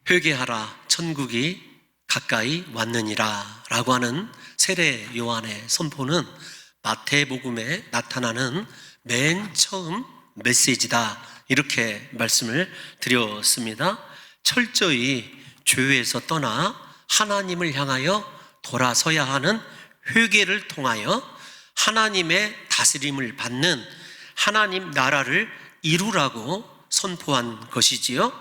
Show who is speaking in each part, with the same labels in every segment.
Speaker 1: 회개하라 천국이 가까이 왔느니라 라고 하는 세례 요한의 선포는 마태복음에 나타나는 맨 처음 메시지다, 이렇게 말씀을 드렸습니다. 철저히 죄에서 떠나 하나님을 향하여 돌아서야 하는 회개를 통하여 하나님의 다스림을 받는 하나님 나라를 이루라고 선포한 것이지요.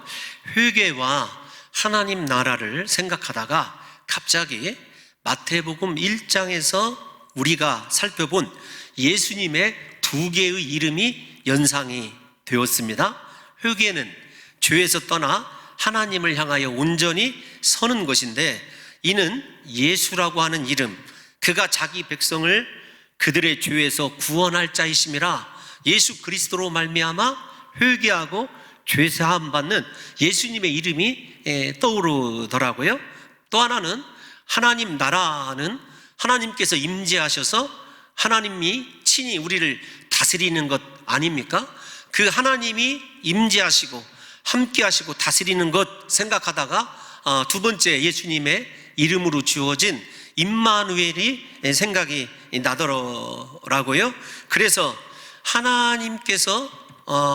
Speaker 1: 회개와 하나님 나라를 생각하다가 갑자기 마태복음 1장에서 우리가 살펴본 예수님의 두 개의 이름이 연상이 되었습니다. 회개는 죄에서 떠나 하나님을 향하여 온전히 서는 것인데, 이는 예수라고 하는 이름, 그가 자기 백성을 그들의 죄에서 구원할 자이심이라 예수 그리스도로 말미암아 회개하고 죄사함 받는 예수님의 이름이 떠오르더라고요. 또 하나는 하나님 나라는 하나님께서 임재하셔서 하나님이 친히 우리를 다스리는 것 아닙니까? 그 하나님이 임재하시고 함께하시고 다스리는 것 생각하다가 두 번째 예수님의 이름으로 지어진 임마누엘이 생각이 나더라고요. 그래서 하나님께서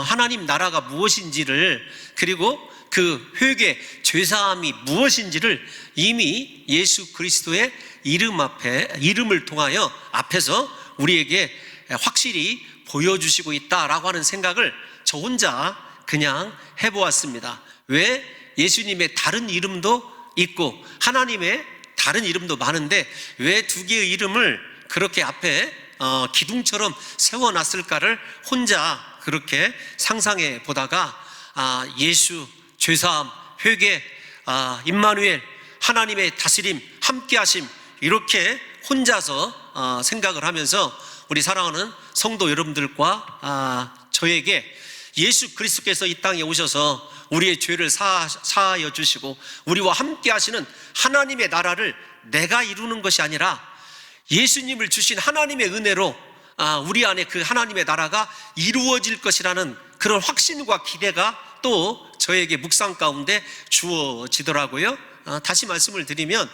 Speaker 1: 하나님 나라가 무엇인지를, 그리고 그 회개, 죄사함이 무엇인지를 이미 예수 그리스도의 이름을 통하여 앞에서 우리에게 확실히 보여주시고 있다라고 하는 생각을 저 혼자 그냥 해보았습니다. 왜 예수님의 다른 이름도 있고 하나님의 다른 이름도 많은데 왜 두 개의 이름을 그렇게 앞에 기둥처럼 세워놨을까를 혼자 그렇게 상상해 보다가 예수, 죄사함, 회개, 임마누엘, 하나님의 다스림, 함께하심, 이렇게 혼자서 생각을 하면서 우리 사랑하는 성도 여러분들과 저에게 예수 그리스도께서 이 땅에 오셔서 우리의 죄를 사하여 주시고 우리와 함께 하시는 하나님의 나라를 내가 이루는 것이 아니라 예수님을 주신 하나님의 은혜로 우리 안에 그 하나님의 나라가 이루어질 것이라는 그런 확신과 기대가 또 저에게 묵상 가운데 주어지더라고요. 다시 말씀을 드리면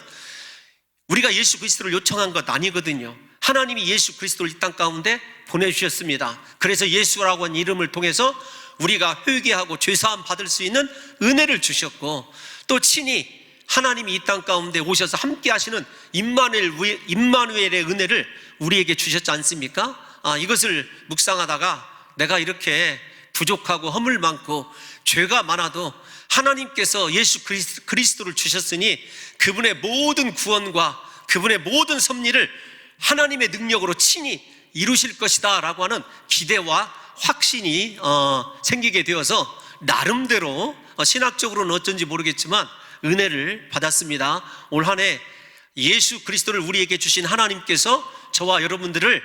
Speaker 1: 우리가 예수 그리스도를 요청한 것 아니거든요. 하나님이 예수 그리스도를 이 땅 가운데 보내주셨습니다. 그래서 예수라고 하는 이름을 통해서 우리가 회개하고 죄사함 받을 수 있는 은혜를 주셨고, 또 친히 하나님이 이 땅 가운데 오셔서 함께 하시는 임마누엘의 은혜를 우리에게 주셨지 않습니까? 이것을 묵상하다가 내가 이렇게 부족하고 허물 많고 죄가 많아도 하나님께서 예수 그리스도를 주셨으니 그분의 모든 구원과 그분의 모든 섭리를 하나님의 능력으로 친히 이루실 것이다 라고 하는 기대와 확신이 생기게 되어서 나름대로 신학적으로는 어쩐지 모르겠지만 은혜를 받았습니다. 올 한 해 예수 그리스도를 우리에게 주신 하나님께서 저와 여러분들을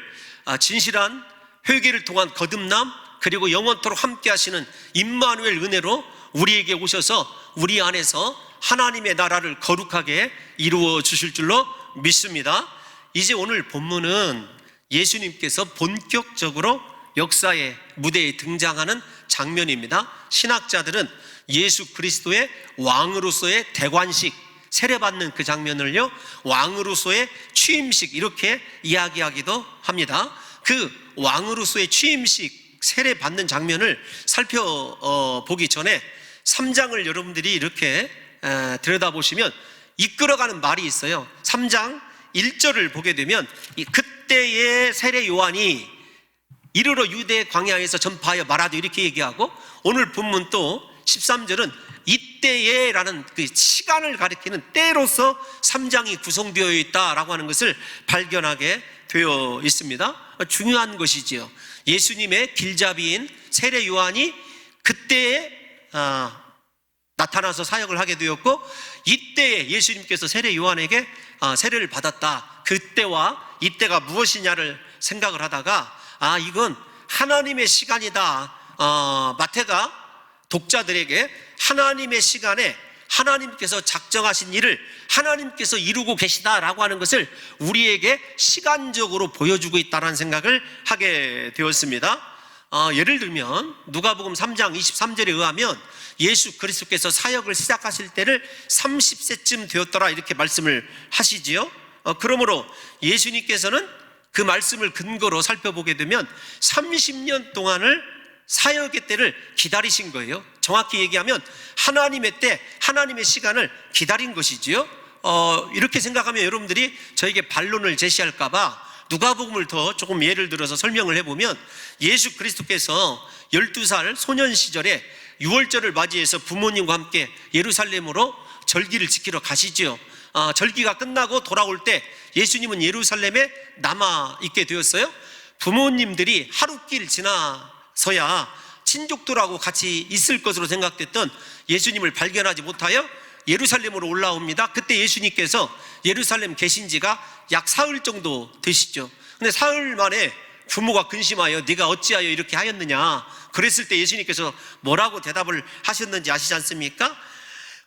Speaker 1: 진실한 회개를 통한 거듭남, 그리고 영원토록 함께 하시는 임마누엘 은혜로 우리에게 오셔서 우리 안에서 하나님의 나라를 거룩하게 이루어 주실 줄로 믿습니다. 이제 오늘 본문은 예수님께서 본격적으로 역사의 무대에 등장하는 장면입니다. 신학자들은 예수 그리스도의 왕으로서의 대관식, 세례받는 그 장면을요, 왕으로서의 취임식, 이렇게 이야기하기도 합니다. 그 왕으로서의 취임식, 세례받는 장면을 살펴보기 전에 3장을 여러분들이 이렇게 들여다보시면 이끌어가는 말이 있어요. 3장 1절을 보게 되면 그때의 세례 요한이 이르러 유대 광야에서 전파하여 말하되, 이렇게 얘기하고, 오늘 본문 또 13절은 이때에 라는 그 시간을 가리키는 때로서 3장이 구성되어 있다라고 하는 것을 발견하게 되어 있습니다. 중요한 것이지요. 예수님의 길잡이인 세례 요한이 그때에 나타나서 사역을 하게 되었고, 이때에 예수님께서 세례 요한에게 세례를 받았다. 그때와 이때가 무엇이냐를 생각을 하다가 이건 하나님의 시간이다. 마태가 독자들에게 하나님의 시간에 하나님께서 작정하신 일을 하나님께서 이루고 계시다라고 하는 것을 우리에게 시간적으로 보여주고 있다는 생각을 하게 되었습니다. 예를 들면 누가복음 3장 23절에 의하면 예수 그리스도께서 사역을 시작하실 때를 30세쯤 되었더라 이렇게 말씀을 하시지요. 그러므로 예수님께서는 그 말씀을 근거로 살펴보게 되면 30년 동안을 사역의 때를 기다리신 거예요. 정확히 얘기하면 하나님의 때, 하나님의 시간을 기다린 것이지요. 이렇게 생각하면 여러분들이 저에게 반론을 제시할까 봐 누가복음을 더 조금 예를 들어서 설명을 해보면, 예수 그리스도께서 12살 소년 시절에 유월절을 맞이해서 부모님과 함께 예루살렘으로 절기를 지키러 가시죠. 절기가 끝나고 돌아올 때 예수님은 예루살렘에 남아 있게 되었어요. 부모님들이 하루길 지나서야 친족들하고 같이 있을 것으로 생각됐던 예수님을 발견하지 못하여 예루살렘으로 올라옵니다. 그때 예수님께서 예루살렘 계신 지가 약 사흘 정도 되시죠. 근데 사흘 만에 부모가 근심하여 네가 어찌하여 이렇게 하였느냐 그랬을 때 예수님께서 뭐라고 대답을 하셨는지 아시지 않습니까?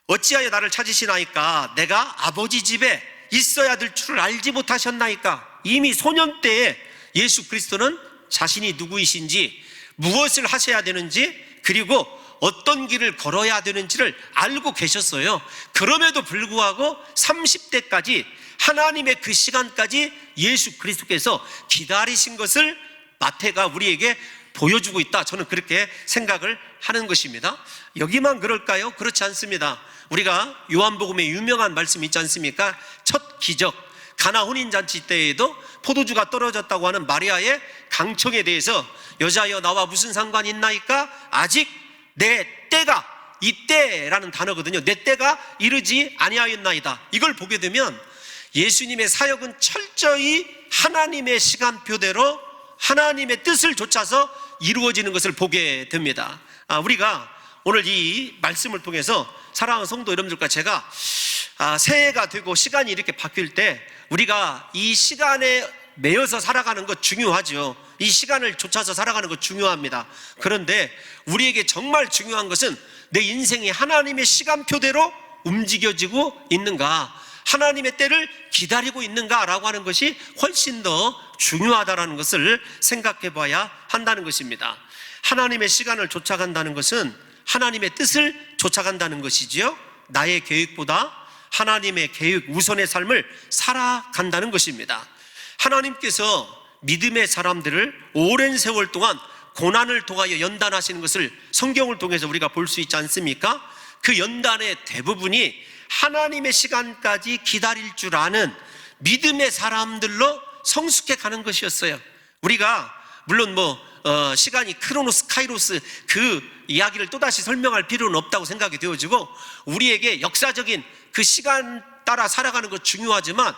Speaker 1: 어찌하여 나를 찾으시나이까? 내가 아버지 집에 있어야 될 줄을 알지 못하셨나이까? 이미 소년 때에 예수 그리스도는 자신이 누구이신지, 무엇을 하셔야 되는지, 그리고 어떤 길을 걸어야 되는지를 알고 계셨어요. 그럼에도 불구하고 30대까지 하나님의 그 시간까지 예수 그리스도께서 기다리신 것을 마태가 우리에게 보여주고 있다. 저는 그렇게 생각을 하는 것입니다. 여기만 그럴까요? 그렇지 않습니다. 우리가 요한복음에 유명한 말씀이 있지 않습니까? 첫 기적, 가나 혼인잔치 때에도 포도주가 떨어졌다고 하는 마리아의 강청에 대해서 여자여 나와 무슨 상관이 있나이까? 아직 내 때가, 이 때라는 단어거든요. 내 때가 이르지 아니하였나이다. 이걸 보게 되면 예수님의 사역은 철저히 하나님의 시간표대로 하나님의 뜻을 좇아서 이루어지는 것을 보게 됩니다. 우리가 오늘 이 말씀을 통해서 사랑하는 성도 여러분들과 제가 새해가 되고 시간이 이렇게 바뀔 때 우리가 이 시간에 매여서 살아가는 것 중요하죠. 이 시간을 좇아서 살아가는 것 중요합니다. 그런데 우리에게 정말 중요한 것은 내 인생이 하나님의 시간표대로 움직여지고 있는가, 하나님의 때를 기다리고 있는가라고 하는 것이 훨씬 더 중요하다는 것을 생각해 봐야 한다는 것입니다. 하나님의 시간을 쫓아간다는 것은 하나님의 뜻을 쫓아간다는 것이지요. 나의 계획보다 하나님의 계획 우선의 삶을 살아간다는 것입니다. 하나님께서 믿음의 사람들을 오랜 세월 동안 고난을 통하여 연단하시는 것을 성경을 통해서 우리가 볼 수 있지 않습니까? 그 연단의 대부분이 하나님의 시간까지 기다릴 줄 아는 믿음의 사람들로 성숙해 가는 것이었어요. 우리가 물론 시간이 크로노스, 카이로스 그 이야기를 또다시 설명할 필요는 없다고 생각이 되어지고, 우리에게 역사적인 그 시간 따라 살아가는 것 중요하지만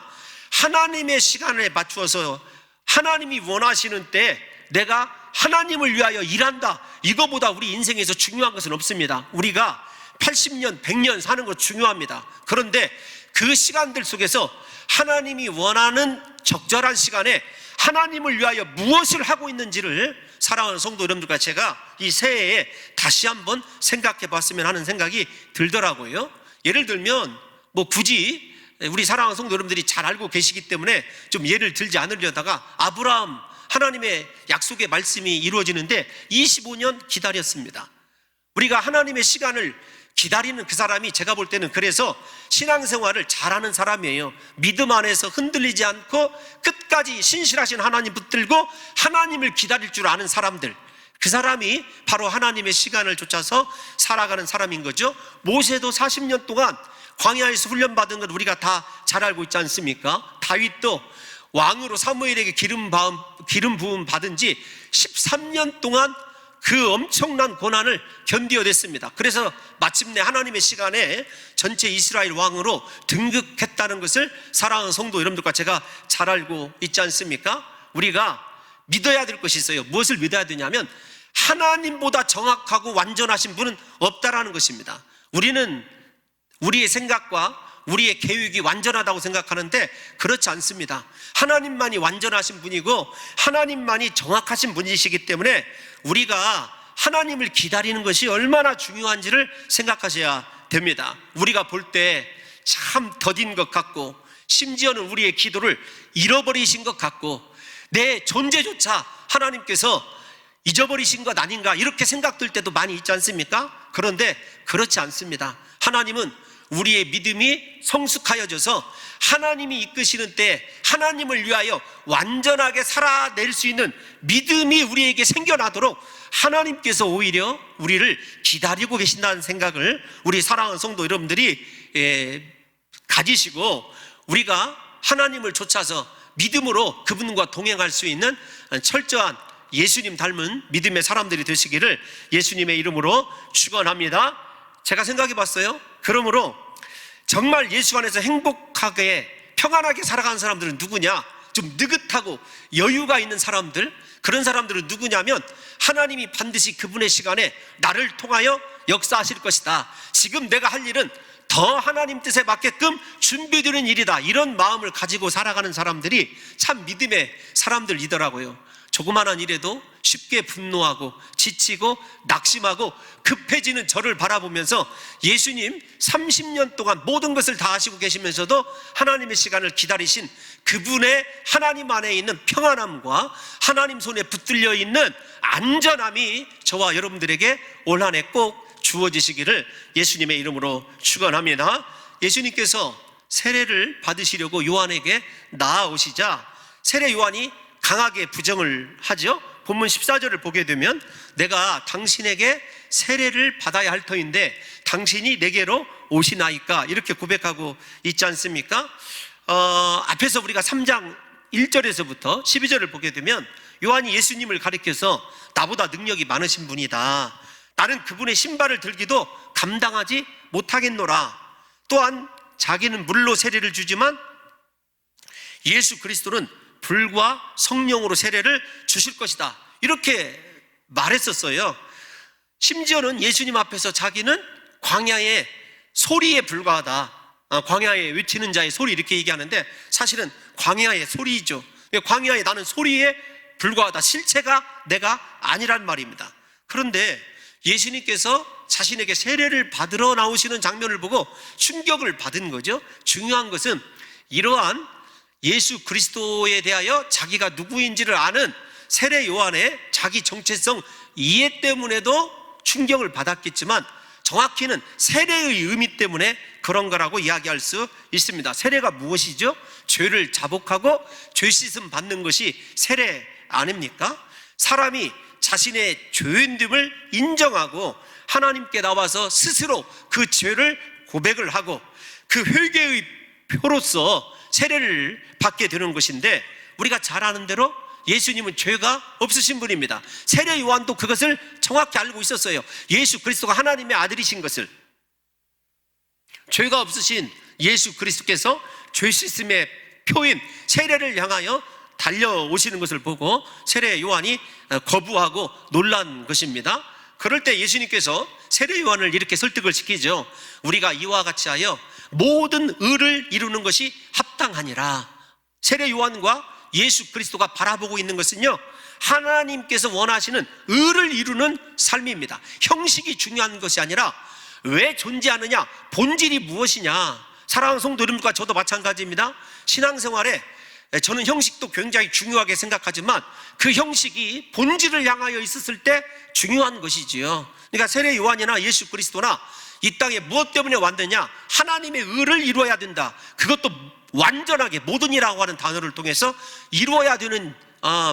Speaker 1: 하나님의 시간에 맞추어서 하나님이 원하시는 때 내가 하나님을 위하여 일한다, 이거보다 우리 인생에서 중요한 것은 없습니다. 우리가 80년, 100년 사는 것 중요합니다. 그런데 그 시간들 속에서 하나님이 원하는 적절한 시간에 하나님을 위하여 무엇을 하고 있는지를 사랑하는 성도 여러분들과 제가 이 새해에 다시 한번 생각해 봤으면 하는 생각이 들더라고요. 예를 들면 굳이 우리 사랑하는 성도 여러분들이 잘 알고 계시기 때문에 좀 예를 들지 않으려다가, 아브라함, 하나님의 약속의 말씀이 이루어지는데 25년 기다렸습니다. 우리가 하나님의 시간을 기다리는 그 사람이 제가 볼 때는 그래서 신앙생활을 잘하는 사람이에요. 믿음 안에서 흔들리지 않고 끝까지 신실하신 하나님 붙들고 하나님을 기다릴 줄 아는 사람들, 그 사람이 바로 하나님의 시간을 쫓아서 살아가는 사람인 거죠. 모세도 40년 동안 광야에서 훈련받은 걸 우리가 다 잘 알고 있지 않습니까? 다윗도 왕으로 사무엘에게 기름 부음 받은 지 13년 동안 그 엄청난 고난을 견디어냈습니다. 그래서 마침내 하나님의 시간에 전체 이스라엘 왕으로 등극했다는 것을 사랑하는 성도 여러분들과 제가 잘 알고 있지 않습니까? 우리가 믿어야 될 것이 있어요. 무엇을 믿어야 되냐면 하나님보다 정확하고 완전하신 분은 없다라는 것입니다. 우리는 우리의 생각과 우리의 계획이 완전하다고 생각하는데 그렇지 않습니다. 하나님만이 완전하신 분이고 하나님만이 정확하신 분이시기 때문에 우리가 하나님을 기다리는 것이 얼마나 중요한지를 생각하셔야 됩니다. 우리가 볼 때 참 더딘 것 같고, 심지어는 우리의 기도를 잃어버리신 것 같고, 내 존재조차 하나님께서 잊어버리신 것 아닌가 이렇게 생각될 때도 많이 있지 않습니까? 그런데 그렇지 않습니다. 하나님은 우리의 믿음이 성숙하여져서 하나님이 이끄시는 때 하나님을 위하여 완전하게 살아낼 수 있는 믿음이 우리에게 생겨나도록 하나님께서 오히려 우리를 기다리고 계신다는 생각을 우리 사랑하는 성도 여러분들이 가지시고, 우리가 하나님을 쫓아서 믿음으로 그분과 동행할 수 있는 철저한 예수님 닮은 믿음의 사람들이 되시기를 예수님의 이름으로 축원합니다. 제가 생각해 봤어요. 그러므로 정말 예수 안에서 행복하게 평안하게 살아가는 사람들은 누구냐? 좀 느긋하고 여유가 있는 사람들, 그런 사람들은 누구냐면 하나님이 반드시 그분의 시간에 나를 통하여 역사하실 것이다, 지금 내가 할 일은 더 하나님 뜻에 맞게끔 준비되는 일이다, 이런 마음을 가지고 살아가는 사람들이 참 믿음의 사람들이더라고요. 조그마한 일에도 쉽게 분노하고 지치고 낙심하고 급해지는 저를 바라보면서 예수님 30년 동안 모든 것을 다 하시고 계시면서도 하나님의 시간을 기다리신 그분의 하나님 안에 있는 평안함과 하나님 손에 붙들려 있는 안전함이 저와 여러분들에게 올 한 해 꼭 주어지시기를 예수님의 이름으로 축원합니다. 예수님께서 세례를 받으시려고 요한에게 나아오시자 세례 요한이 강하게 부정을 하죠. 본문 14절을 보게 되면 내가 당신에게 세례를 받아야 할 터인데 당신이 내게로 오시나이까, 이렇게 고백하고 있지 않습니까? 앞에서 우리가 3장 1절에서부터 12절을 보게 되면 요한이 예수님을 가리켜서 나보다 능력이 많으신 분이다, 나는 그분의 신발을 들기도 감당하지 못하겠노라, 또한 자기는 물로 세례를 주지만 예수 그리스도는 불과 성령으로 세례를 주실 것이다, 이렇게 말했었어요. 심지어는 예수님 앞에서 자기는 광야의 소리에 불과하다, 광야에 외치는 자의 소리, 이렇게 얘기하는데 사실은 광야의 소리이죠. 광야에 나는 소리에 불과하다, 실체가 내가 아니란 말입니다. 그런데 예수님께서 자신에게 세례를 받으러 나오시는 장면을 보고 충격을 받은 거죠. 중요한 것은 이러한 예수 그리스도에 대하여 자기가 누구인지를 아는 세례 요한의 자기 정체성 이해 때문에도 충격을 받았겠지만 정확히는 세례의 의미 때문에 그런 거라고 이야기할 수 있습니다. 세례가 무엇이죠? 죄를 자복하고 죄 씻음 받는 것이 세례 아닙니까? 사람이 자신의 죄인됨을 인정하고 하나님께 나와서 스스로 그 죄를 고백을 하고 그 회개의 표로서 세례를 받게 되는 것인데, 우리가 잘 아는 대로 예수님은 죄가 없으신 분입니다. 세례 요한도 그것을 정확히 알고 있었어요. 예수 그리스도가 하나님의 아들이신 것을. 죄가 없으신 예수 그리스도께서 죄 씻음의 표인 세례를 향하여 달려오시는 것을 보고 세례 요한이 거부하고 놀란 것입니다. 그럴 때 예수님께서 세례 요한을 이렇게 설득을 시키죠. 우리가 이와 같이 하여 모든 의를 이루는 것이 합당하니라. 세례 요한과 예수 그리스도가 바라보고 있는 것은요, 하나님께서 원하시는 의를 이루는 삶입니다. 형식이 중요한 것이 아니라 왜 존재하느냐, 본질이 무엇이냐. 사랑하는 성도 여러분과 저도 마찬가지입니다. 신앙생활에 저는 형식도 굉장히 중요하게 생각하지만 그 형식이 본질을 향하여 있었을 때 중요한 것이지요. 그러니까 세례 요한이나 예수 그리스도나 이 땅에 무엇 때문에 왔느냐, 하나님의 의를 이루어야 된다. 그것도 완전하게 모든이라고 하는 단어를 통해서 이루어야 되는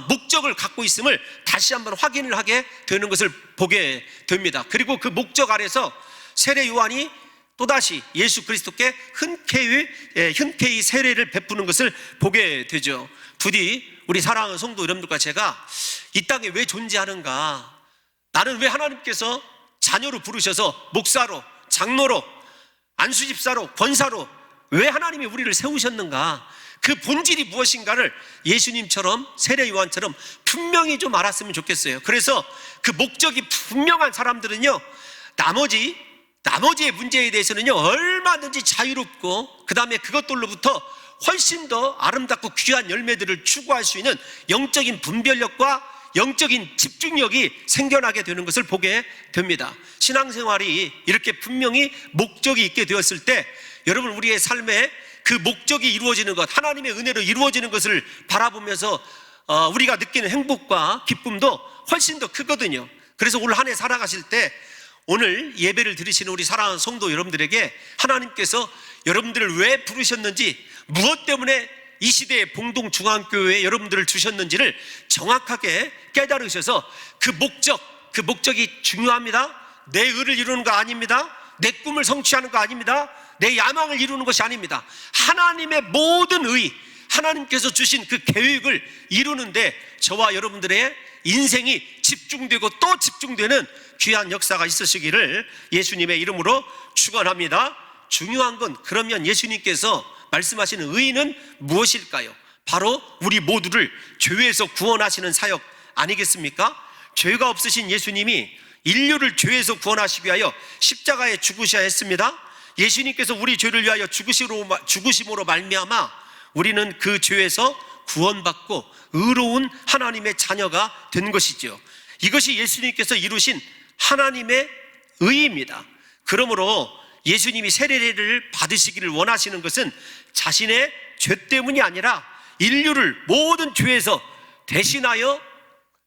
Speaker 1: 목적을 갖고 있음을 다시 한번 확인을 하게 되는 것을 보게 됩니다. 그리고 그 목적 아래서 세례 요한이 또다시 예수 그리스도께 흔쾌히 세례를 베푸는 것을 보게 되죠. 부디 우리 사랑하는 성도 여러분들과 제가 이 땅에 왜 존재하는가, 나는 왜 하나님께서 자녀로 부르셔서 목사로, 장로로, 안수집사로, 권사로 왜 하나님이 우리를 세우셨는가, 그 본질이 무엇인가를 예수님처럼 세례 요한처럼 분명히 좀 알았으면 좋겠어요. 그래서 그 목적이 분명한 사람들은요, 나머지의 문제에 대해서는요 얼마든지 자유롭고 그 다음에 그것들로부터 훨씬 더 아름답고 귀한 열매들을 추구할 수 있는 영적인 분별력과 영적인 집중력이 생겨나게 되는 것을 보게 됩니다. 신앙생활이 이렇게 분명히 목적이 있게 되었을 때 여러분, 우리의 삶에 그 목적이 이루어지는 것, 하나님의 은혜로 이루어지는 것을 바라보면서 우리가 느끼는 행복과 기쁨도 훨씬 더 크거든요. 그래서 올 한 해 살아가실 때 오늘 예배를 드리시는 우리 사랑하는 성도 여러분들에게 하나님께서 여러분들을 왜 부르셨는지, 무엇 때문에 이 시대의 봉동중앙교회에 여러분들을 주셨는지를 정확하게 깨달으셔서 그 목적이 중요합니다. 내 의를 이루는 거 아닙니다. 내 꿈을 성취하는 거 아닙니다. 내 야망을 이루는 것이 아닙니다. 하나님의 모든 의, 하나님께서 주신 그 계획을 이루는데 저와 여러분들의 인생이 집중되고 또 집중되는 귀한 역사가 있으시기를 예수님의 이름으로 축원합니다. 중요한 건 그러면 예수님께서 말씀하시는 의는 무엇일까요? 바로 우리 모두를 죄에서 구원하시는 사역 아니겠습니까? 죄가 없으신 예수님이 인류를 죄에서 구원하시기 위하여 십자가에 죽으셔야 했습니다. 예수님께서 우리 죄를 위하여 죽으심으로 말미암아 우리는 그 죄에서 구원받고 의로운 하나님의 자녀가 된 것이죠. 이것이 예수님께서 이루신 하나님의 의입니다. 그러므로 예수님이 세례를 받으시기를 원하시는 것은 자신의 죄 때문이 아니라 인류를 모든 죄에서 대신하여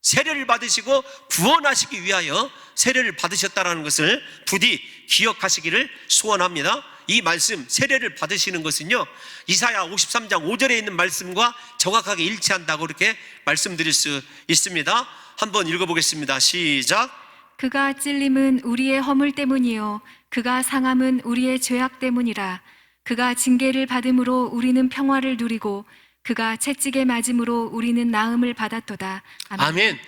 Speaker 1: 세례를 받으시고 구원하시기 위하여 세례를 받으셨다는 것을 부디 기억하시기를 소원합니다. 이 말씀, 세례를 받으시는 것은요, 이사야 53장 5절에 있는 말씀과 정확하게 일치한다고 이렇게 말씀드릴 수 있습니다. 한번 읽어보겠습니다. 시작.
Speaker 2: 그가 찔림은 우리의 허물 때문이요 그가 상함은 우리의 죄악 때문이라. 그가 징계를 받음으로 우리는 평화를 누리고 그가 채찍에 맞음으로 우리는 나음을 받았도다. 아멘.
Speaker 1: 아멘.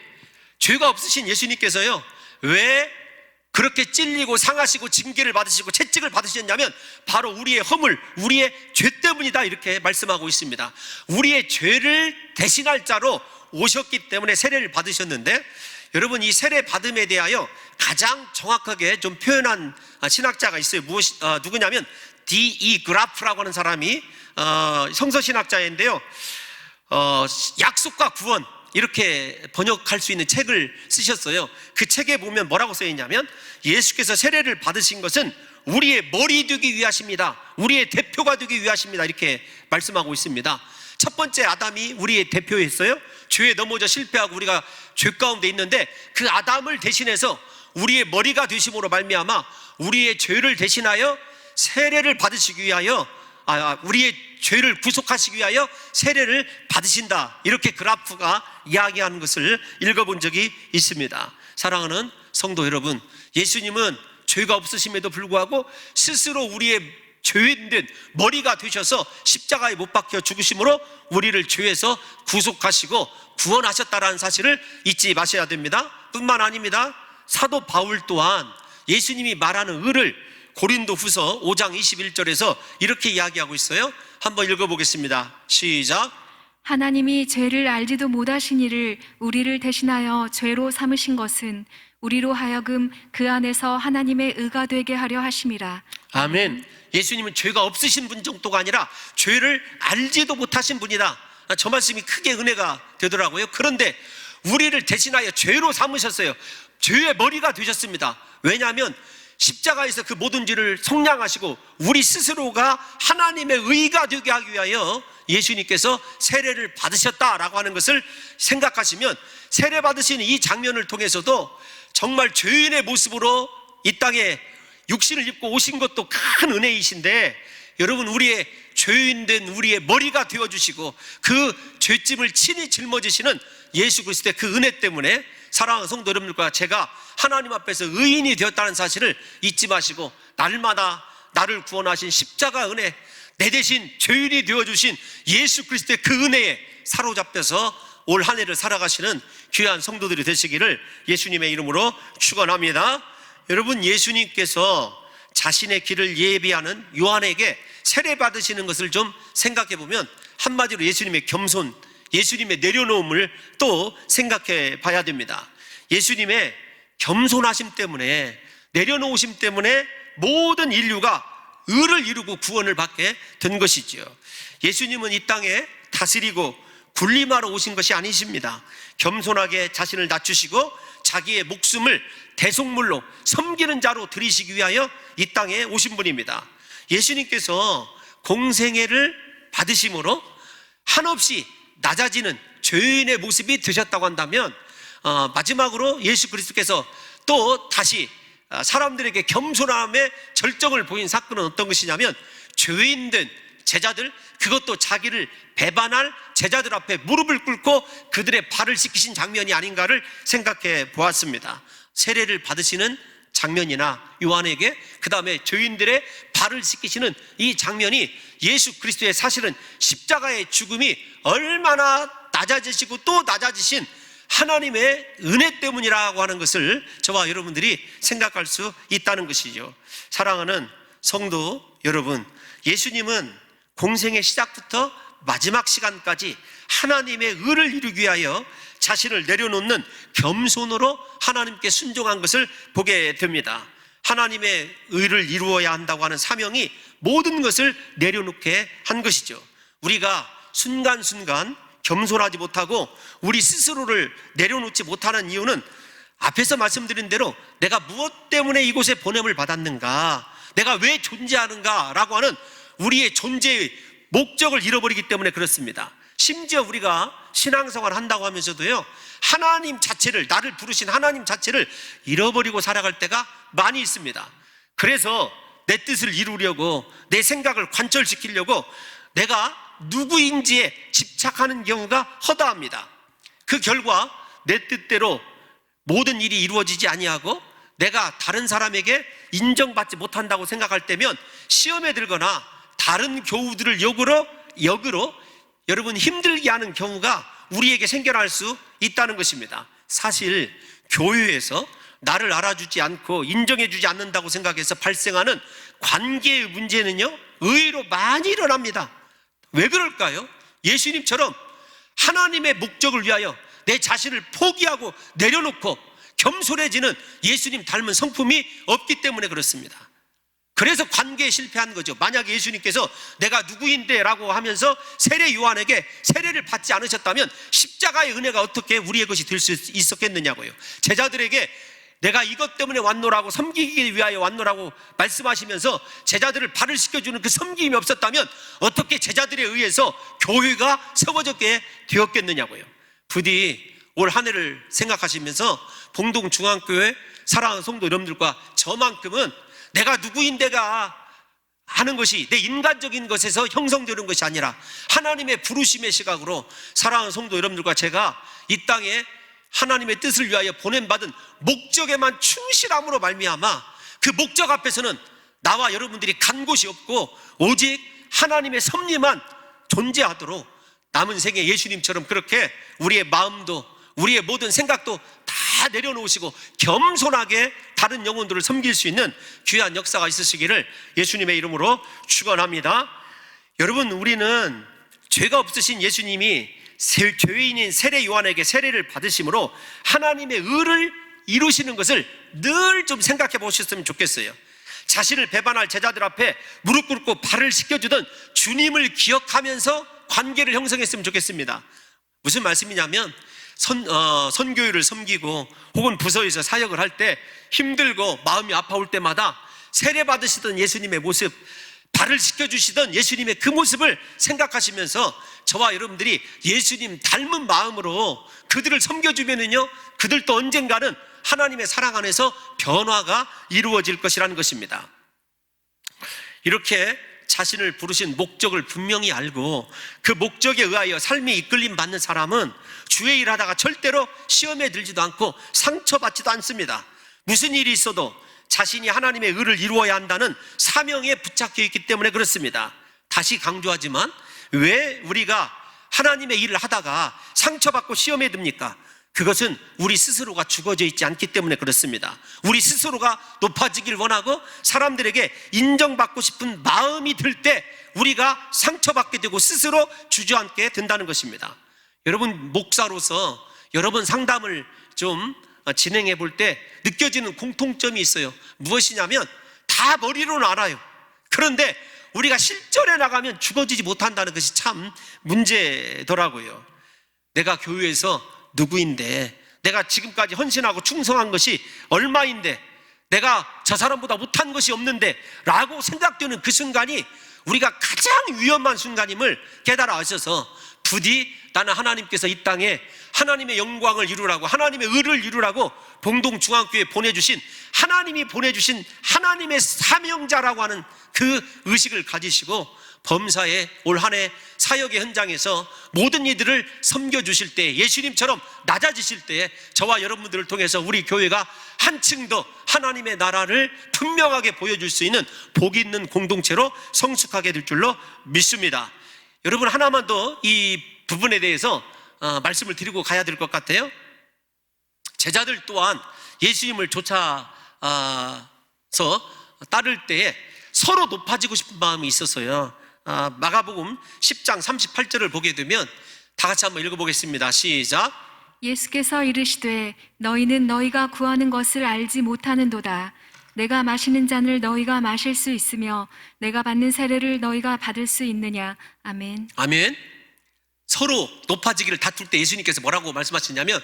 Speaker 1: 죄가 없으신 예수님께서요, 왜 그렇게 찔리고 상하시고 징계를 받으시고 채찍을 받으셨냐면 바로 우리의 허물, 우리의 죄 때문이다, 이렇게 말씀하고 있습니다. 우리의 죄를 대신할 자로 오셨기 때문에 세례를 받으셨는데, 여러분, 이 세례 받음에 대하여 가장 정확하게 좀 표현한 신학자가 있어요. 누구냐면 D.E. 그라프라고 하는 사람이 성서신학자인데요, 약속과 구원 이렇게 번역할 수 있는 책을 쓰셨어요. 그 책에 보면 뭐라고 써 있냐면, 예수께서 세례를 받으신 것은 우리의 머리 되기 위하십니다. 우리의 대표가 되기 위하십니다. 이렇게 말씀하고 있습니다. 첫 번째 아담이 우리의 대표였어요. 죄에 넘어져 실패하고 우리가 죄 가운데 있는데, 그 아담을 대신해서 우리의 머리가 되심으로 말미암아 우리의 죄를 대신하여 세례를 받으시기 위하여 우리의 죄를 구속하시기 위하여 세례를 받으신다, 이렇게 그라프가 이야기하는 것을 읽어본 적이 있습니다. 사랑하는 성도 여러분, 예수님은 죄가 없으심에도 불구하고 스스로 우리의 죄인된 머리가 되셔서 십자가에 못 박혀 죽으심으로 우리를 죄에서 구속하시고 구원하셨다라는 사실을 잊지 마셔야 됩니다. 뿐만 아닙니다. 사도 바울 또한 예수님이 말하는 의를 고린도후서 5장 21절에서 이렇게 이야기하고 있어요. 한번 읽어보겠습니다. 시작.
Speaker 2: 하나님이 죄를 알지도 못하신 이를 우리를 대신하여 죄로 삼으신 것은 우리로 하여금 그 안에서 하나님의 의가 되게 하려 하심이라.
Speaker 1: 아멘. 예수님은 죄가 없으신 분 정도가 아니라 죄를 알지도 못하신 분이다. 저 말씀이 크게 은혜가 되더라고요. 그런데 우리를 대신하여 죄로 삼으셨어요. 죄의 머리가 되셨습니다. 왜냐하면 십자가에서 그 모든 죄를 속량하시고 우리 스스로가 하나님의 의가 되게 하기 위하여 예수님께서 세례를 받으셨다라고 하는 것을 생각하시면, 세례 받으신 이 장면을 통해서도 정말 죄인의 모습으로 이 땅에 육신을 입고 오신 것도 큰 은혜이신데, 여러분, 우리의 죄인된 우리의 머리가 되어주시고 그 죄짐을 친히 짊어지시는 예수 그리스도의 그 은혜 때문에 사랑하는 성도 여러분들과 제가 하나님 앞에서 의인이 되었다는 사실을 잊지 마시고, 날마다 나를 구원하신 십자가 은혜, 내 대신 죄인이 되어주신 예수 그리스도의 그 은혜에 사로잡혀서 올 한 해를 살아가시는 귀한 성도들이 되시기를 예수님의 이름으로 축원합니다. 여러분, 예수님께서 자신의 길을 예비하는 요한에게 세례 받으시는 것을 좀 생각해 보면, 한마디로 예수님의 겸손, 예수님의 내려놓음을 또 생각해 봐야 됩니다. 예수님의 겸손하심 때문에, 내려놓으심 때문에 모든 인류가 의를 이루고 구원을 받게 된 것이지요. 예수님은 이 땅에 다스리고 군림하러 오신 것이 아니십니다. 겸손하게 자신을 낮추시고 자기의 목숨을 대속물로 섬기는 자로 드리시기 위하여 이 땅에 오신 분입니다. 예수님께서 공생애를 받으심으로 한없이 낮아지는 죄인의 모습이 되셨다고 한다면 마지막으로 예수 그리스도께서 또 다시 사람들에게 겸손함의 절정을 보인 사건은 어떤 것이냐면, 죄인된 제자들, 그것도 자기를 배반할 제자들 앞에 무릎을 꿇고 그들의 발을 씻기신 장면이 아닌가를 생각해 보았습니다. 세례를 받으시는 장면이나 요한에게 그 다음에 죄인들의 발을 씻기시는 이 장면이 예수 그리스도의 사실은 십자가의 죽음이 얼마나 낮아지시고 또 낮아지신 하나님의 은혜 때문이라고 하는 것을 저와 여러분들이 생각할 수 있다는 것이죠. 사랑하는 성도 여러분, 예수님은 공생의 시작부터 마지막 시간까지 하나님의 의를 이루기 위하여 자신을 내려놓는 겸손으로 하나님께 순종한 것을 보게 됩니다. 하나님의 의를 이루어야 한다고 하는 사명이 모든 것을 내려놓게 한 것이죠. 우리가 순간순간 겸손하지 못하고 우리 스스로를 내려놓지 못하는 이유는 앞에서 말씀드린 대로 내가 무엇 때문에 이곳에 보냄을 받았는가, 내가 왜 존재하는가 라고 하는 우리의 존재의 목적을 잃어버리기 때문에 그렇습니다. 심지어 우리가 신앙생활을 한다고 하면서도요, 하나님 자체를, 나를 부르신 하나님 자체를 잃어버리고 살아갈 때가 많이 있습니다. 그래서 내 뜻을 이루려고, 내 생각을 관철시키려고 내가 누구인지에 집착하는 경우가 허다합니다. 그 결과 내 뜻대로 모든 일이 이루어지지 아니하고 내가 다른 사람에게 인정받지 못한다고 생각할 때면 시험에 들거나 다른 교우들을 역으로 여러분 힘들게 하는 경우가 우리에게 생겨날 수 있다는 것입니다. 사실 교회에서 나를 알아주지 않고 인정해주지 않는다고 생각해서 발생하는 관계의 문제는요, 의외로 많이 일어납니다. 왜 그럴까요? 예수님처럼 하나님의 목적을 위하여 내 자신을 포기하고 내려놓고 겸손해지는 예수님 닮은 성품이 없기 때문에 그렇습니다. 그래서 관계에 실패한 거죠. 만약 예수님께서 내가 누구인데 라고 하면서 세례 요한에게 세례를 받지 않으셨다면 십자가의 은혜가 어떻게 우리의 것이 될 수 있었겠느냐고요. 제자들에게 내가 이것 때문에 왔노라고, 섬기기 위하여 왔노라고 말씀하시면서 제자들을 발을 씻겨주는 그 섬김이 없었다면 어떻게 제자들에 의해서 교회가 세워졌게 되었겠느냐고요. 부디 올 한 해를 생각하시면서 봉동중앙교회 사랑하는 성도 여러분들과 저만큼은 내가 누구인데가 하는 것이 내 인간적인 것에서 형성되는 것이 아니라 하나님의 부르심의 시각으로 사랑하는 성도 여러분들과 제가 이 땅에 하나님의 뜻을 위하여 보냄받은 목적에만 충실함으로 말미암아 그 목적 앞에서는 나와 여러분들이 간 곳이 없고 오직 하나님의 섭리만 존재하도록 남은 생에 예수님처럼 그렇게 우리의 마음도 우리의 모든 생각도 다 내려놓으시고 겸손하게 다른 영혼들을 섬길 수 있는 귀한 역사가 있으시기를 예수님의 이름으로 축원합니다. 여러분, 우리는 죄가 없으신 예수님이 죄인인 세례 요한에게 세례를 받으심으로 하나님의 의를 이루시는 것을 늘 좀 생각해 보셨으면 좋겠어요. 자신을 배반할 제자들 앞에 무릎 꿇고 발을 씻겨주던 주님을 기억하면서 관계를 형성했으면 좋겠습니다. 무슨 말씀이냐면 선교회를 섬기고 혹은 부서에서 사역을 할 때 힘들고 마음이 아파올 때마다 세례 받으시던 예수님의 모습, 발을 씻겨주시던 예수님의 그 모습을 생각하시면서 저와 여러분들이 예수님 닮은 마음으로 그들을 섬겨주면은요, 그들도 언젠가는 하나님의 사랑 안에서 변화가 이루어질 것이라는 것입니다. 이렇게 자신을 부르신 목적을 분명히 알고 그 목적에 의하여 삶이 이끌림 받는 사람은 주의 일 하다가 절대로 시험에 들지도 않고 상처받지도 않습니다. 무슨 일이 있어도 자신이 하나님의 의를 이루어야 한다는 사명에 붙잡혀 있기 때문에 그렇습니다. 다시 강조하지만 왜 우리가 하나님의 일을 하다가 상처받고 시험에 듭니까? 그것은 우리 스스로가 죽어져 있지 않기 때문에 그렇습니다. 우리 스스로가 높아지길 원하고 사람들에게 인정받고 싶은 마음이 들 때 우리가 상처받게 되고 스스로 주저앉게 된다는 것입니다. 여러분, 목사로서 여러 번 상담을 좀 진행해 볼 때 느껴지는 공통점이 있어요. 무엇이냐면 다 머리로는 알아요. 그런데 우리가 실전에 나가면 죽어지지 못한다는 것이 참 문제더라고요. 내가 교회에서 누구인데, 내가 지금까지 헌신하고 충성한 것이 얼마인데, 내가 저 사람보다 못한 것이 없는데 라고 생각되는 그 순간이 우리가 가장 위험한 순간임을 깨달아 하셔서 부디 나는 하나님께서 이 땅에 하나님의 영광을 이루라고, 하나님의 의를 이루라고 봉동중앙교회에 보내주신, 하나님이 보내주신 하나님의 사명자라고 하는 그 의식을 가지시고 범사에 올 한 해 사역의 현장에서 모든 이들을 섬겨주실 때, 예수님처럼 낮아지실 때에 저와 여러분들을 통해서 우리 교회가 한층 더 하나님의 나라를 분명하게 보여줄 수 있는 복 있는 공동체로 성숙하게 될 줄로 믿습니다. 여러분, 하나만 더 이 부분에 대해서 말씀을 드리고 가야 될 것 같아요. 제자들 또한 예수님을 쫓아서 따를 때에 서로 높아지고 싶은 마음이 있었어요. 마가복음 10장 38절을 보게 되면 다 같이 한번 읽어보겠습니다. 시작.
Speaker 2: 예수께서 이르시되 너희는 너희가 구하는 것을 알지 못하는도다. 내가 마시는 잔을 너희가 마실 수 있으며 내가 받는 세례를 너희가 받을 수 있느냐. 아멘.
Speaker 1: 아멘. 서로 높아지기를 다툴 때 예수님께서 뭐라고 말씀하시냐면,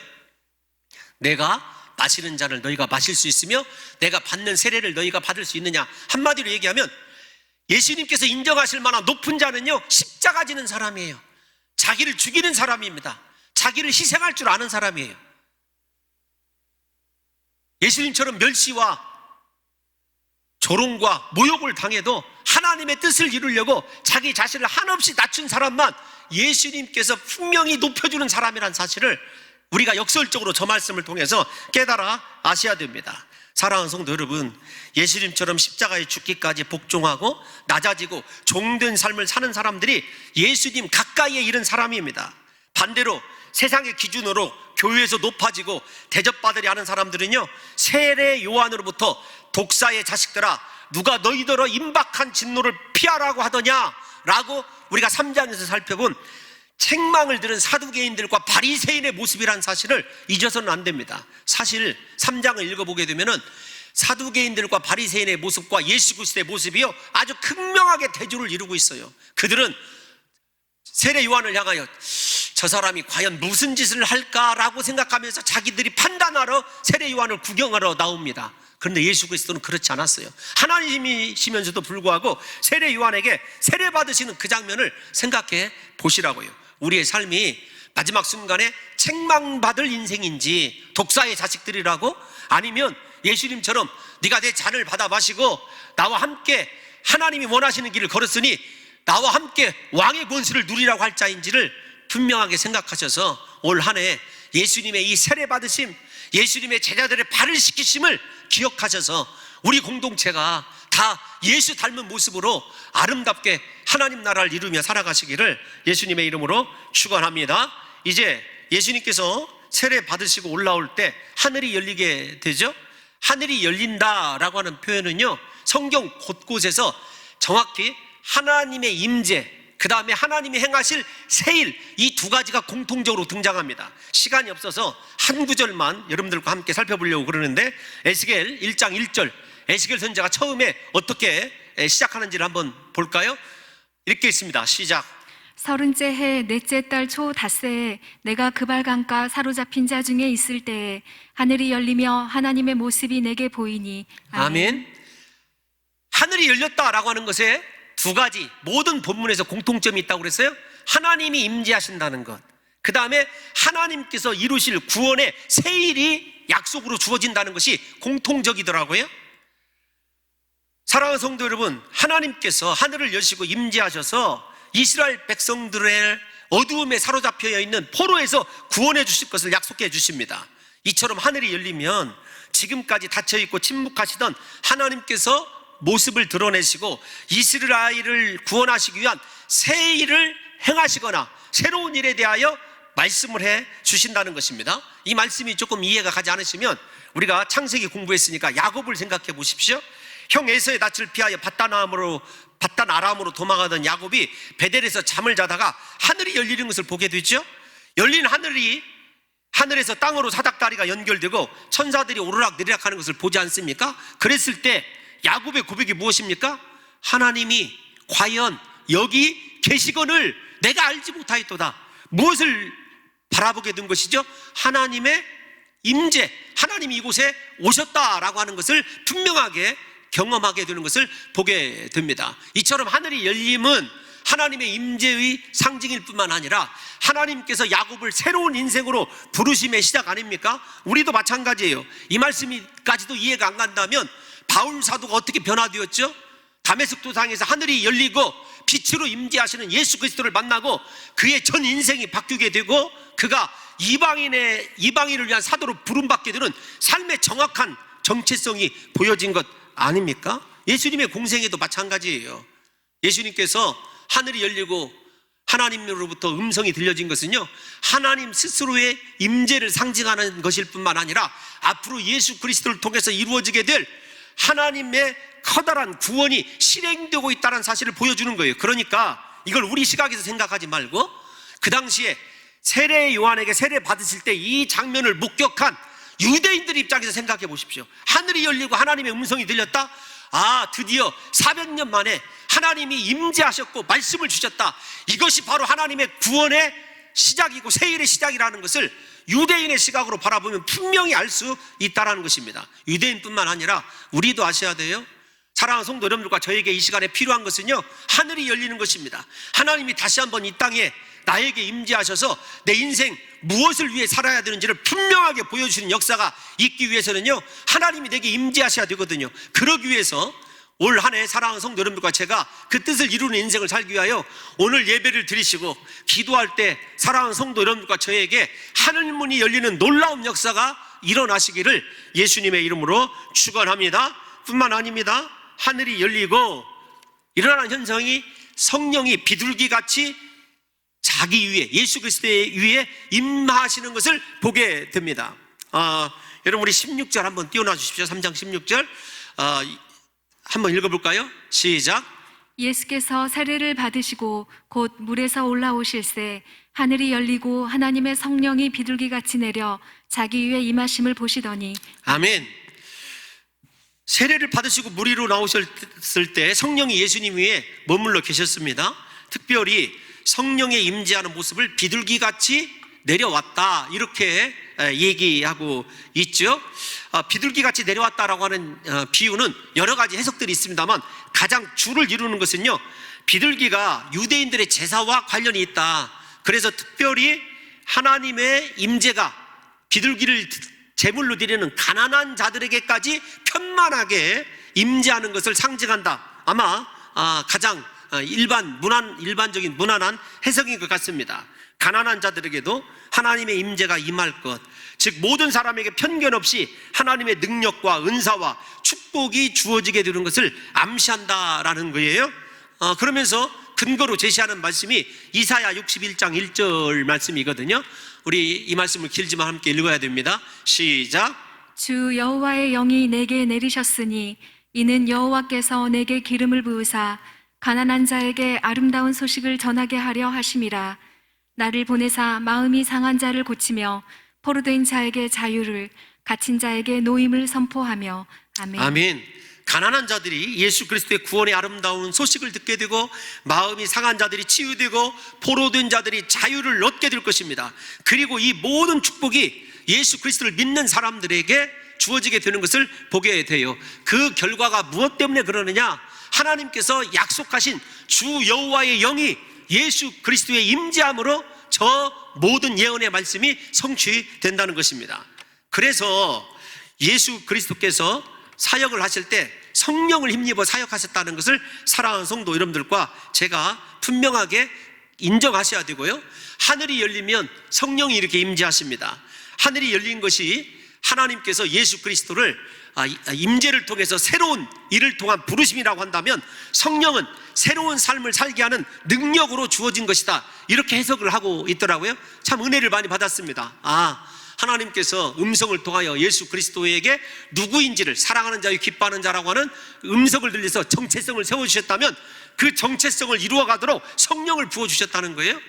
Speaker 1: 내가 마시는 잔을 너희가 마실 수 있으며 내가 받는 세례를 너희가 받을 수 있느냐. 한마디로 얘기하면 예수님께서 인정하실 만한 높은 자는요, 십자가 지는 사람이에요. 자기를 죽이는 사람입니다. 자기를 희생할 줄 아는 사람이에요. 예수님처럼 멸시와 조롱과 모욕을 당해도 하나님의 뜻을 이루려고 자기 자신을 한없이 낮춘 사람만 예수님께서 분명히 높여주는 사람이란 사실을 우리가 역설적으로 저 말씀을 통해서 깨달아 아셔야 됩니다. 사랑하는 성도 여러분, 예수님처럼 십자가에 죽기까지 복종하고 낮아지고 종된 삶을 사는 사람들이 예수님 가까이에 이른 사람입니다. 반대로 세상의 기준으로 교회에서 높아지고 대접받으려 하는 사람들은요, 세례 요한으로부터 독사의 자식들아 누가 너희더러 임박한 진노를 피하라고 하더냐라고 우리가 3장에서 살펴본 책망을 들은 사두개인들과 바리새인의 모습이란 사실을 잊어서는 안 됩니다. 사실 3장을 읽어보게 되면은 사두개인들과 바리새인의 모습과 예수 그리스도의 모습이요, 아주 극명하게 대조를 이루고 있어요. 그들은 세례 요한을 향하여 저 사람이 과연 무슨 짓을 할까라고 생각하면서 자기들이 판단하러 세례 요한을 구경하러 나옵니다. 그런데 예수 그리스도는 그렇지 않았어요. 하나님이시면서도 불구하고 세례 요한에게 세례 받으시는 그 장면을 생각해 보시라고요. 우리의 삶이 마지막 순간에 책망받을 인생인지 독사의 자식들이라고, 아니면 예수님처럼 네가 내 잔을 받아 마시고 나와 함께 하나님이 원하시는 길을 걸었으니 나와 함께 왕의 권세를 누리라고 할 자인지를 분명하게 생각하셔서 올 한 해 예수님의 이 세례 받으심, 예수님의 제자들의 발을 씻기심을 기억하셔서 우리 공동체가 다 예수 닮은 모습으로 아름답게 하나님 나라를 이루며 살아가시기를 예수님의 이름으로 축원합니다. 이제 예수님께서 세례 받으시고 올라올 때 하늘이 열리게 되죠. 하늘이 열린다라고 하는 표현은요, 성경 곳곳에서 정확히 하나님의 임재, 그 다음에 하나님이 행하실 세일, 이 두 가지가 공통적으로 등장합니다. 시간이 없어서 한 구절만 여러분들과 함께 살펴보려고 그러는데, 에스겔 1장 1절, 에스겔 선지자가 처음에 어떻게 시작하는지를 한번 볼까요? 이렇게 있습니다. 시작.
Speaker 2: 30째 해 넷째 달 초 닷새에 내가 그발강가 사로잡힌 자 중에 있을 때에 하늘이 열리며 하나님의 모습이 내게 보이니.
Speaker 1: 아멘. 하늘이 열렸다라고 하는 것에 두 가지 모든 본문에서 공통점이 있다고 그랬어요. 하나님이 임재하신다는 것, 그 다음에 하나님께서 이루실 구원의 세일이 약속으로 주어진다는 것이 공통적이더라고요. 사랑하는 성도 여러분, 하나님께서 하늘을 여시고 임재하셔서 이스라엘 백성들의 어두움에 사로잡혀 있는 포로에서 구원해 주실 것을 약속해 주십니다. 이처럼 하늘이 열리면 지금까지 닫혀있고 침묵하시던 하나님께서 모습을 드러내시고 이스라엘을 구원하시기 위한 새 일을 행하시거나 새로운 일에 대하여 말씀을 해 주신다는 것입니다. 이 말씀이 조금 이해가 가지 않으시면 우리가 창세기 공부했으니까 야곱을 생각해 보십시오. 형 에서의 낯을 피하여 바단 아람으로 도망가던 야곱이 베델에서 잠을 자다가 하늘이 열리는 것을 보게 되죠. 열린 하늘에서 땅으로 사닥다리가 연결되고 천사들이 오르락내리락 하는 것을 보지 않습니까? 그랬을 때 야곱의 고백이 무엇입니까? 하나님이 과연 여기 계시거늘 내가 알지 못하였도다. 무엇을 바라보게 된 것이죠? 하나님의 임재, 하나님이 이곳에 오셨다라고 하는 것을 분명하게 경험하게 되는 것을 보게 됩니다. 이처럼 하늘이 열림은 하나님의 임재의 상징일 뿐만 아니라 하나님께서 야곱을 새로운 인생으로 부르심의 시작 아닙니까? 우리도 마찬가지예요. 이 말씀까지도 이해가 안 간다면 바울 사도가 어떻게 변화되었죠? 다메섹 도상에서 하늘이 열리고 빛으로 임재하시는 예수 그리스도를 만나고 그의 전 인생이 바뀌게 되고 그가 이방인을 위한 사도로 부름받게 되는 삶의 정확한 정체성이 보여진 것 아닙니까? 예수님의 공생에도 마찬가지예요. 예수님께서 하늘이 열리고 하나님으로부터 음성이 들려진 것은요, 하나님 스스로의 임재를 상징하는 것일 뿐만 아니라 앞으로 예수 그리스도를 통해서 이루어지게 될 하나님의 커다란 구원이 실행되고 있다는 사실을 보여주는 거예요. 그러니까 이걸 우리 시각에서 생각하지 말고 그 당시에 세례 요한에게 세례 받으실 때 이 장면을 목격한 유대인들 입장에서 생각해 보십시오. 하늘이 열리고 하나님의 음성이 들렸다? 아, 드디어 400년 만에 하나님이 임재하셨고 말씀을 주셨다. 이것이 바로 하나님의 구원의 시작이고 세일의 시작이라는 것을 유대인의 시각으로 바라보면 분명히 알 수 있다는 것입니다. 유대인뿐만 아니라 우리도 아셔야 돼요. 사랑하는 성도 여러분들과 저에게 이 시간에 필요한 것은요, 하늘이 열리는 것입니다. 하나님이 다시 한번 이 땅에 나에게 임재하셔서 내 인생 무엇을 위해 살아야 되는지를 분명하게 보여주시는 역사가 있기 위해서는요, 하나님이 내게 임재하셔야 되거든요. 그러기 위해서 올 한 해 사랑하는 성도 여러분들과 제가 그 뜻을 이루는 인생을 살기 위하여 오늘 예배를 드리시고 기도할 때 사랑하는 성도 여러분들과 저에게 하늘문이 열리는 놀라운 역사가 일어나시기를 예수님의 이름으로 축원합니다. 뿐만 아닙니다. 하늘이 열리고 일어나는 현상이 성령이 비둘기같이 자기 위에, 예수 그리스도의 위에 임하시는 것을 보게 됩니다. 여러분 우리 16절 한번 띄워놔 주십시오. 3장 16절 한번 읽어볼까요? 시작.
Speaker 2: 예수께서 세례를 받으시고 곧 물에서 올라오실새 하늘이 열리고 하나님의 성령이 비둘기같이 내려 자기 위에 임하심을 보시더니.
Speaker 1: 아멘. 세례를 받으시고 물 위로 나오셨을 때 성령이 예수님 위에 머물러 계셨습니다. 특별히 성령의 임재하는 모습을 비둘기같이 내려왔다, 이렇게 얘기하고 있죠. 비둘기같이 내려왔다라고 하는 비유는 여러 가지 해석들이 있습니다만 가장 주를 이루는 것은요, 비둘기가 유대인들의 제사와 관련이 있다. 그래서 특별히 하나님의 임재가 비둘기를 제물로 드리는 가난한 자들에게까지 편만하게 임재하는 것을 상징한다. 아마 가장 일반적인 무난한 해석인 것 같습니다. 가난한 자들에게도 하나님의 임재가 임할 것, 즉 모든 사람에게 편견 없이 하나님의 능력과 은사와 축복이 주어지게 되는 것을 암시한다라는 거예요. 그러면서 근거로 제시하는 말씀이 이사야 61장 1절 말씀이거든요. 우리 이 말씀을 길지만 함께 읽어야 됩니다. 시작.
Speaker 2: 주 여호와의 영이 내게 내리셨으니 이는 여호와께서 내게 기름을 부으사 가난한 자에게 아름다운 소식을 전하게 하려 하심이라. 나를 보내사 마음이 상한 자를 고치며 포로된 자에게 자유를, 갇힌 자에게 노임을 선포하며. 아멘.
Speaker 1: 아멘. 가난한 자들이 예수 그리스도의 구원의 아름다운 소식을 듣게 되고 마음이 상한 자들이 치유되고 포로된 자들이 자유를 얻게 될 것입니다. 그리고 이 모든 축복이 예수 그리스도를 믿는 사람들에게 주어지게 되는 것을 보게 돼요. 그 결과가 무엇 때문에 그러느냐? 하나님께서 약속하신 주 여호와의 영이 예수 그리스도의 임재함으로 저 모든 예언의 말씀이 성취된다는 것입니다. 그래서 예수 그리스도께서 사역을 하실 때 성령을 힘입어 사역하셨다는 것을 사랑하는 성도 여러분들과 제가 분명하게 인정하셔야 되고요, 하늘이 열리면 성령이 이렇게 임재하십니다. 하늘이 열린 것이 하나님께서 예수 그리스도를 임재를 통해서 새로운 일을 통한 부르심이라고 한다면 성령은 새로운 삶을 살게 하는 능력으로 주어진 것이다, 이렇게 해석을 하고 있더라고요. 참 은혜를 많이 받았습니다. 하나님께서 음성을 통하여 예수 그리스도에게 누구인지를, 사랑하는 자유 기뻐하는 자라고 하는 음성을 들려서 정체성을 세워주셨다면 그 정체성을 이루어가도록 성령을 부어주셨다는 거예요.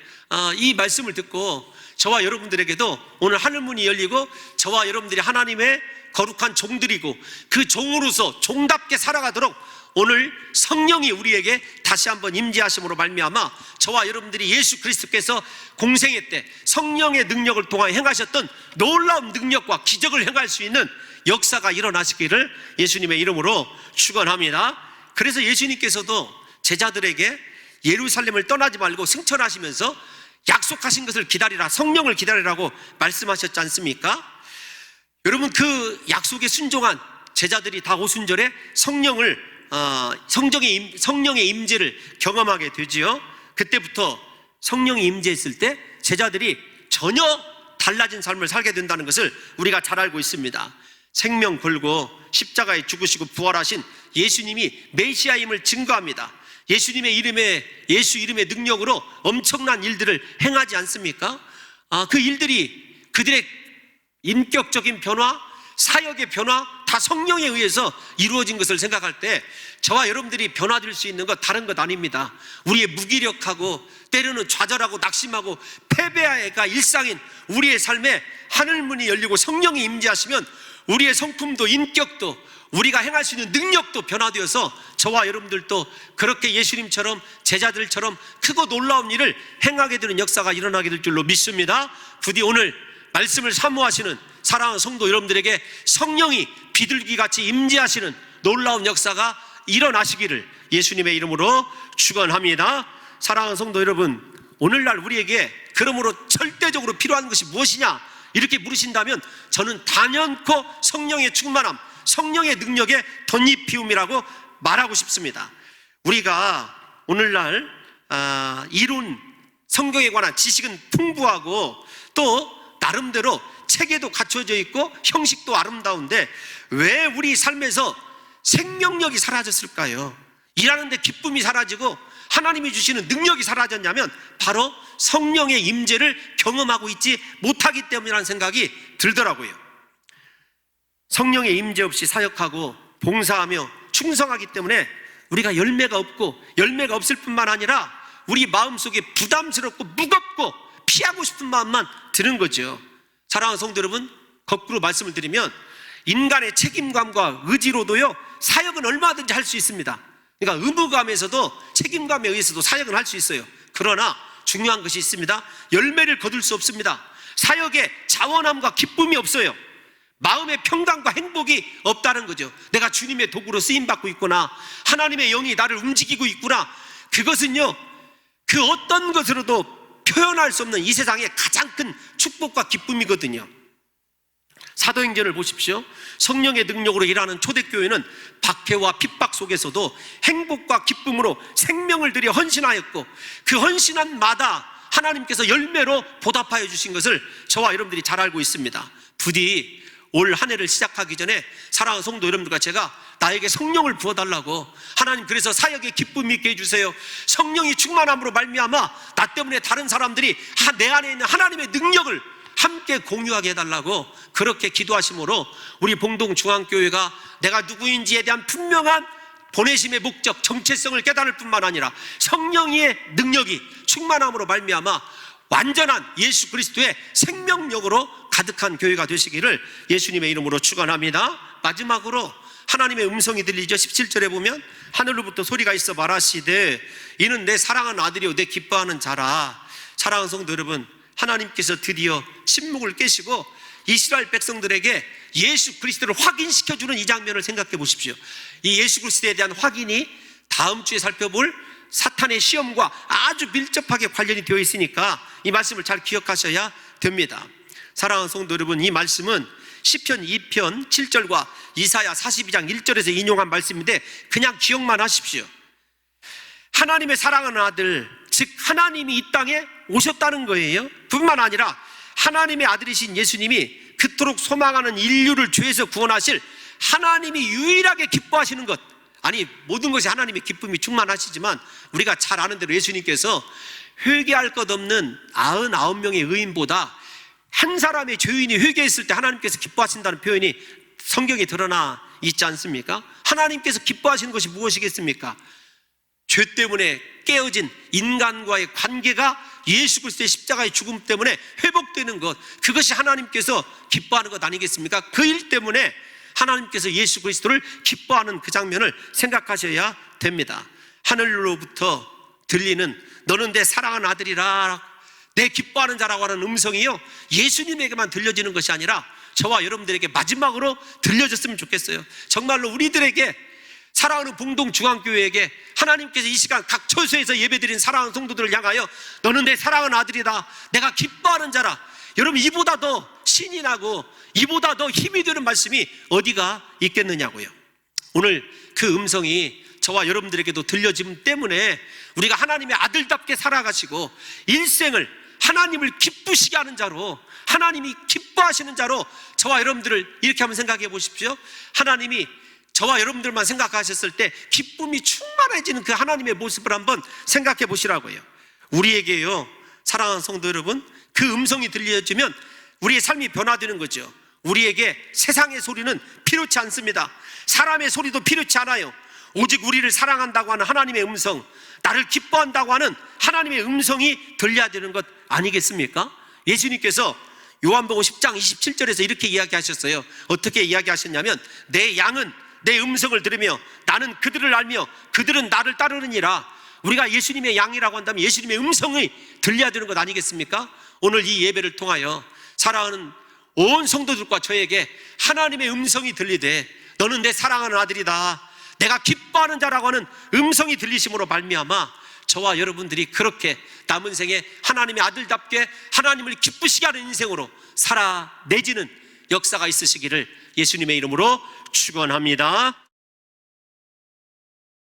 Speaker 1: 이 말씀을 듣고 저와 여러분들에게도 오늘 하늘문이 열리고 저와 여러분들이 하나님의 거룩한 종들이고 그 종으로서 종답게 살아가도록 오늘 성령이 우리에게 다시 한번 임재하심으로 말미암아 저와 여러분들이 예수 그리스도께서 공생애 때 성령의 능력을 통하여 행하셨던 놀라운 능력과 기적을 행할 수 있는 역사가 예루살렘을 떠나지 말고 승천하시면서 약속하신 것을 기다리라, 성령을 기다리라고 말씀하셨지 않습니까? 여러분, 그 약속에 순종한 제자들이 다 오순절에 성령의 임재를 경험하게 되지요. 그때부터 성령이 임재했을 때 제자들이 전혀 달라진 삶을 살게 된다는 것을 우리가 잘 알고 있습니다. 생명 걸고 십자가에 죽으시고 부활하신 예수님이 메시아임을 증거합니다. 예수 이름의 능력으로 엄청난 일들을 행하지 않습니까? 그 일들이 그들의 인격적인 변화, 사역의 변화, 다 성령에 의해서 이루어진 것을 생각할 때 저와 여러분들이 변화될 수 있는 것 다른 것 아닙니다. 우리의 무기력하고 때로는 좌절하고 낙심하고 패배가 일상인 우리의 삶에 하늘문이 열리고 성령이 임재하시면 우리의 성품도 인격도 우리가 행할 수 있는 능력도 변화되어서 저와 여러분들도 그렇게 예수님처럼 제자들처럼 크고 놀라운 일을 행하게 되는 역사가 일어나게 될 줄로 믿습니다. 부디 오늘 말씀을 사모하시는 사랑하는 성도 여러분들에게 성령이 비둘기같이 임재하시는 놀라운 역사가 일어나시기를 예수님의 이름으로 축원합니다. 사랑하는 성도 여러분, 오늘날 우리에게 그러므로 절대적으로 필요한 것이 무엇이냐 이렇게 물으신다면 저는 단연코 성령의 충만함, 성령의 능력의 덧입히움이라고 말하고 싶습니다. 우리가 오늘날 이룬 성경에 관한 지식은 풍부하고 또 나름대로 체계도 갖춰져 있고 형식도 아름다운데 왜 우리 삶에서 생명력이 사라졌을까요? 일하는데 기쁨이 사라지고 하나님이 주시는 능력이 사라졌냐면 바로 성령의 임재를 경험하고 있지 못하기 때문이라는 생각이 들더라고요. 성령의 임재 없이 사역하고 봉사하며 충성하기 때문에 우리가 열매가 없고 열매가 없을 뿐만 아니라 우리 마음속에 부담스럽고 무겁고 피하고 싶은 마음만 드는 거죠. 사랑하는 성도 여러분, 거꾸로 말씀을 드리면 인간의 책임감과 의지로도요 사역은 얼마든지 할 수 있습니다. 그러니까 의무감에서도 책임감에 의해서도 사역은 할 수 있어요. 그러나 중요한 것이 있습니다. 열매를 거둘 수 없습니다. 사역에 자원함과 기쁨이 없어요. 마음의 평강과 행복이 없다는 거죠. 내가 주님의 도구로 쓰임받고 있구나, 하나님의 영이 나를 움직이고 있구나. 그것은요 그 어떤 것으로도 표현할 수 없는 이 세상의 가장 큰 축복과 기쁨이거든요. 사도행전을 보십시오. 성령의 능력으로 일하는 초대교회는 박해와 핍박 속에서도 행복과 기쁨으로 생명을 들여 헌신하였고 그 헌신한 마다 하나님께서 열매로 보답하여 주신 것을 저와 여러분들이 잘 알고 있습니다. 부디 올 한 해를 시작하기 전에 사랑하는 성도 여러분들과 제가 나에게 성령을 부어달라고, 하나님 그래서 사역에 기쁨이 있게 해주세요, 성령이 충만함으로 말미암아 나 때문에 다른 사람들이 내 안에 있는 하나님의 능력을 함께 공유하게 해달라고 그렇게 기도하심으로 우리 봉동중앙교회가 내가 누구인지에 대한 분명한 보내심의 목적, 정체성을 깨달을 뿐만 아니라 성령의 능력이 충만함으로 말미암아 완전한 예수 그리스도의 생명력으로 가득한 교회가 되시기를 예수님의 이름으로 축원합니다. 마지막으로 하나님의 음성이 들리죠. 17절에 보면 하늘로부터 소리가 있어 말하시되 이는 내 사랑하는 아들이요 내 기뻐하는 자라. 사랑하는 성도 여러분, 하나님께서 드디어 침묵을 깨시고 이스라엘 백성들에게 예수 그리스도를 확인시켜주는 이 장면을 생각해 보십시오. 이 예수 그리스도에 대한 확인이 다음 주에 살펴볼 사탄의 시험과 아주 밀접하게 관련이 되어 있으니까 이 말씀을 잘 기억하셔야 됩니다. 사랑하는 성도 여러분, 이 말씀은 시편 2편 7절과 이사야 42장 1절에서 인용한 말씀인데 그냥 기억만 하십시오. 하나님의 사랑하는 아들, 즉 하나님이 이 땅에 오셨다는 거예요. 뿐만 아니라 하나님의 아들이신 예수님이 그토록 소망하는 인류를 죄에서 구원하실 하나님이 유일하게 기뻐하시는 것, 아니 모든 것이 하나님의 기쁨이 충만하시지만 우리가 잘 아는 대로 예수님께서 회개할 것 없는 99명의 의인보다 한 사람의 죄인이 회개했을 때 하나님께서 기뻐하신다는 표현이 성경에 드러나 있지 않습니까? 하나님께서 기뻐하시는 것이 무엇이겠습니까? 죄 때문에 깨어진 인간과의 관계가 예수 그리스도의 십자가의 죽음 때문에 회복되는 것, 그것이 하나님께서 기뻐하는 것 아니겠습니까? 그 일 때문에 하나님께서 예수 그리스도를 기뻐하는 그 장면을 생각하셔야 됩니다. 하늘로부터 들리는 너는 내 사랑하는 아들이라, 내 기뻐하는 자라고 하는 음성이요 예수님에게만 들려지는 것이 아니라 저와 여러분들에게 마지막으로 들려졌으면 좋겠어요. 정말로 우리들에게 사랑하는 봉동중앙교회에게 하나님께서 이 시간 각 처소에서 예배드린 사랑하는 성도들을 향하여 너는 내 사랑하는 아들이다, 내가 기뻐하는 자라. 여러분, 이보다 더 신이 나고 이보다 더 힘이 되는 말씀이 어디가 있겠느냐고요. 오늘 그 음성이 저와 여러분들에게도 들려짐 때문에 우리가 하나님의 아들답게 살아가시고 일생을 하나님을 기쁘시게 하는 자로, 하나님이 기뻐하시는 자로 저와 여러분들을 이렇게 한번 생각해 보십시오. 하나님이 저와 여러분들만 생각하셨을 때 기쁨이 충만해지는 그 하나님의 모습을 한번 생각해 보시라고요. 우리에게요, 사랑하는 성도 여러분, 그 음성이 들려지면 우리의 삶이 변화되는 거죠. 우리에게 세상의 소리는 필요치 않습니다. 사람의 소리도 필요치 않아요. 오직 우리를 사랑한다고 하는 하나님의 음성, 나를 기뻐한다고 하는 하나님의 음성이 들려야 되는 것 아니겠습니까? 예수님께서 요한복음 10장 27절에서 이렇게 이야기하셨어요. 어떻게 이야기하셨냐면, 내 양은 내 음성을 들으며 나는 그들을 알며 그들은 나를 따르느니라. 우리가 예수님의 양이라고 한다면 예수님의 음성이 들려야 되는 것 아니겠습니까? 오늘 이 예배를 통하여 사랑하는 온 성도들과 저에게 하나님의 음성이 들리되 너는 내 사랑하는 아들이다, 내가 기뻐하는 자라고 하는 음성이 들리심으로 말미암아 저와 여러분들이 그렇게 남은 생에 하나님의 아들답게 하나님을 기쁘시게 하는 인생으로 살아내지는 역사가 있으시기를 예수님의 이름으로 축원합니다.